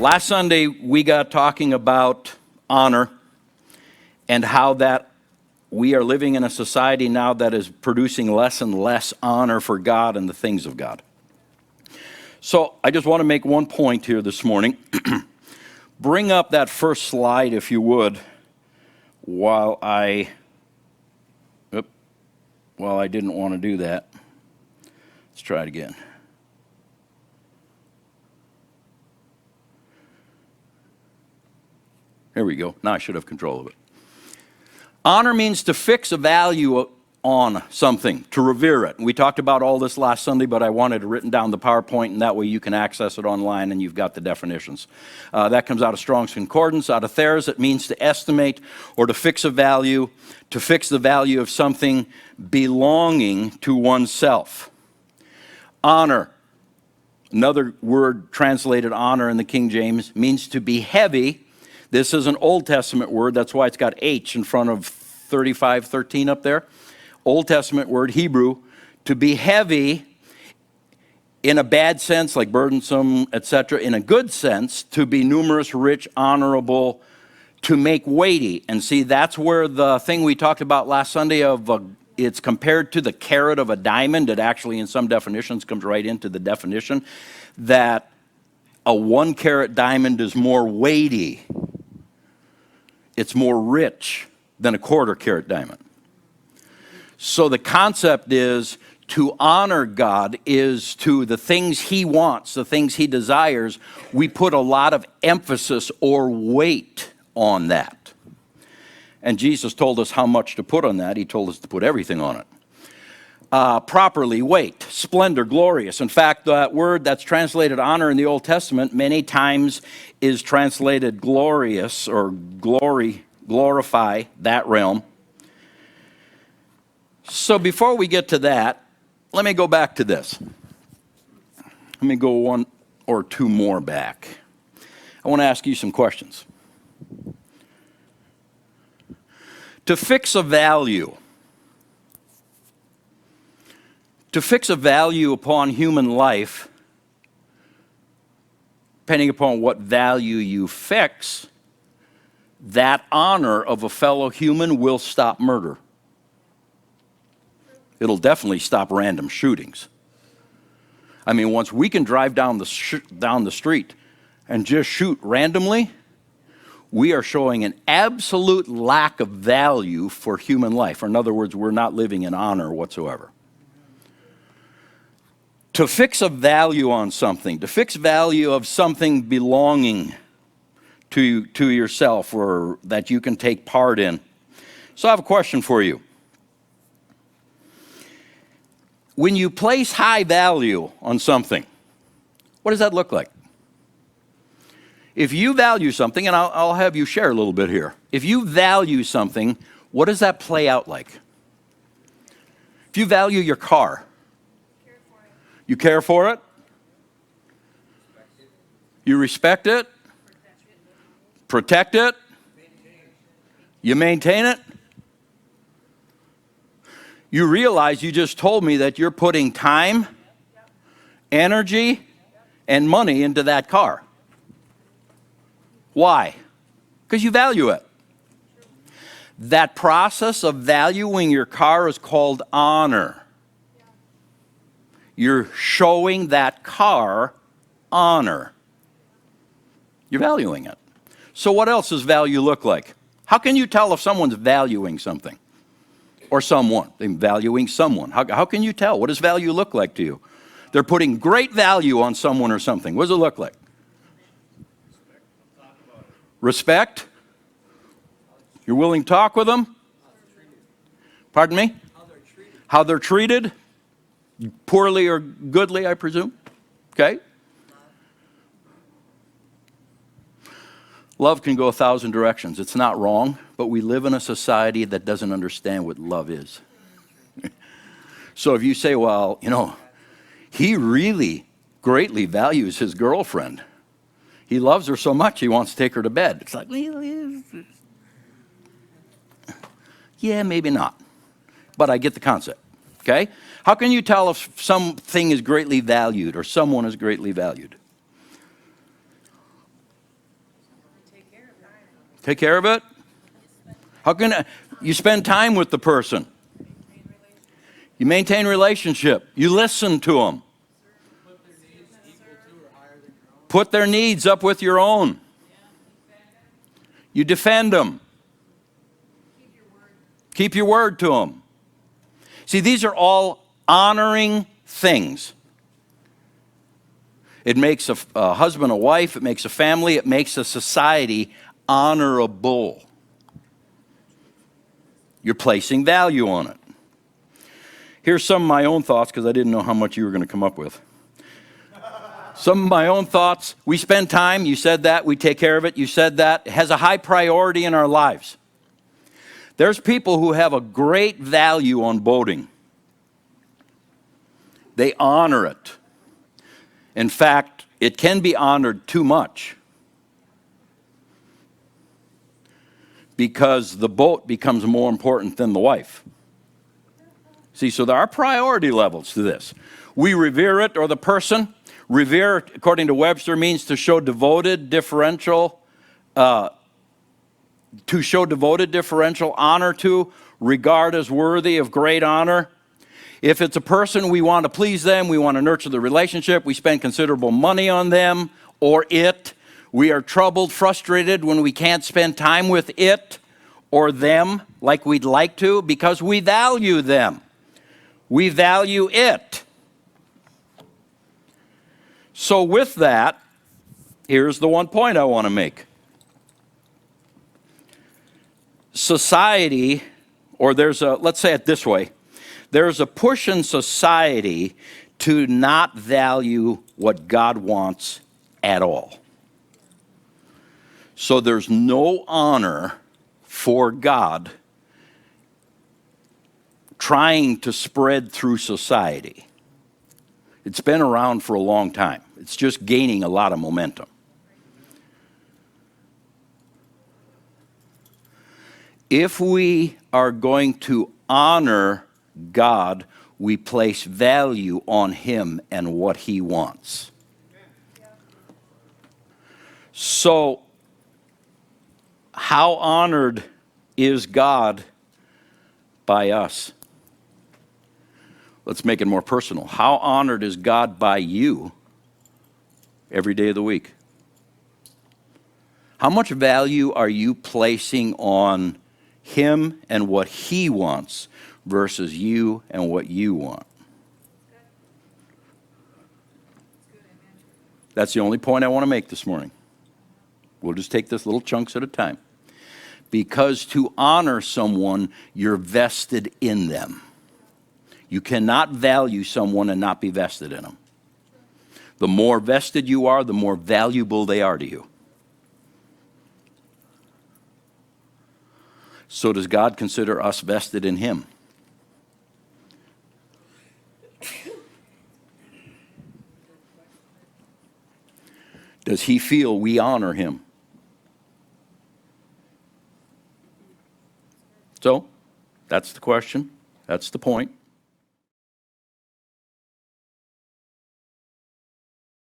Last Sunday, we got talking about honor and how that we are living in a society now that is producing less and less honor for God and the things of God. So I just want to make one point here this morning. Bring up that first slide, if you would, while I didn't want to do that. Let's try it again. There we go. Now I should have control of it. Honor means to fix a value on something, to revere it. We talked about all this last Sunday, but I wanted it written down the PowerPoint, and that way you can access it online and you've got the definitions. That comes out of Strong's Concordance. Out of Thayer's, it means to estimate or to fix a value, to fix the value of something belonging to oneself. Honor, another word translated honor in the King James, means to be heavy. This is an Old Testament word. That's why it's got H in front of 35:13 up there. Old Testament word, Hebrew, to be heavy in a bad sense, like burdensome, etc. In a good sense, to be numerous, rich, honorable, to make weighty. And see, that's where the thing we talked about last Sunday it's compared to the carat of a diamond. It actually, in some definitions, comes right into the definition that a 1 carat diamond is more weighty. It's more rich than a 1/4 carat diamond. So the concept is to honor God is to the things he wants, the things he desires. We put a lot of emphasis or weight on that. And Jesus told us how much to put on that. He told us to put everything on it. Properly, weight, splendor, glorious. In fact, that word that's translated honor in the Old Testament many times is translated glorious or glory, glorify, that realm. So before we get to that, let me go back to this. Let me go one or two more back. I want to ask you some questions. To fix a value. To fix a value upon human life, depending upon what value you fix, that honor of a fellow human will stop murder. It'll definitely stop random shootings. I mean, once we can drive down the street and just shoot randomly, we are showing an absolute lack of value for human life. Or in other words, we're not living in honor whatsoever. To fix a value on something, to fix value of something belonging to yourself or that you can take part in. So I have a question for you. When you place high value on something, what does that look like? If you value something, and I'll have you share a little bit here. If you value something, what does that play out like? If you value your car, you care for it? You respect it? Protect it? You maintain it? You realize you just told me that you're putting time, energy, and money into that car. Why? Because you value it. That process of valuing your car is called honor. You're showing that car honor. You're valuing it. So what else does value look like? How can you tell if someone's valuing something? Or someone. They're valuing someone. How can you tell? What does value look like to you? They're putting great value on someone or something. What does it look like? Respect? You're willing to talk with them? Pardon me? How they're treated? Poorly or goodly, I presume? Okay. Love can go 1,000 directions. It's not wrong, but we live in a society that doesn't understand what love is. So if you say, well, he really greatly values his girlfriend. He loves her so much he wants to take her to bed. It's like, yeah, maybe not. But I get the concept. Okay? How can you tell if something is greatly valued or someone is greatly valued? Take care of it? How can you spend time with the person? You maintain relationship. You listen to them. Put their needs up with your own. You defend them. Keep your word to them. See, these are all honoring things. It makes a husband, a wife, it makes a family, it makes a society honorable. You're placing value on it. Here's some of my own thoughts, because I didn't know how much you were going to come up with. Some of my own thoughts. We spend time, you said that. We take care of it, you said that. It has a high priority in our lives. There's people who have a great value on boating. They honor it. In fact, it can be honored too much, because the boat becomes more important than the wife. See, so there are priority levels to this. We revere it, or the person. Revere, according to Webster, means to show devoted differential, honor to, regard as worthy of great honor. If it's a person, we want to please them, we want to nurture the relationship, we spend considerable money on them or it. We are troubled, frustrated when we can't spend time with it or them like we'd like to, because we value them. We value it. So with that, here's the one point I want to make. Society, or let's say it this way, there's a push in society to not value what God wants at all. So there's no honor for God trying to spread through society. It's been around for a long time. It's just gaining a lot of momentum. If we are going to honor God, we place value on Him and what He wants. So, how honored is God by us? Let's make it more personal. How honored is God by you every day of the week? How much value are you placing on Him and what He wants versus you and what you want? That's the only point I want to make this morning. We'll just take this little chunks at a time. Because to honor someone, you're vested in them. You cannot value someone and not be vested in them. The more vested you are, the more valuable they are to you. So does God consider us vested in Him? Does He feel we honor Him? So, that's the question. That's the point.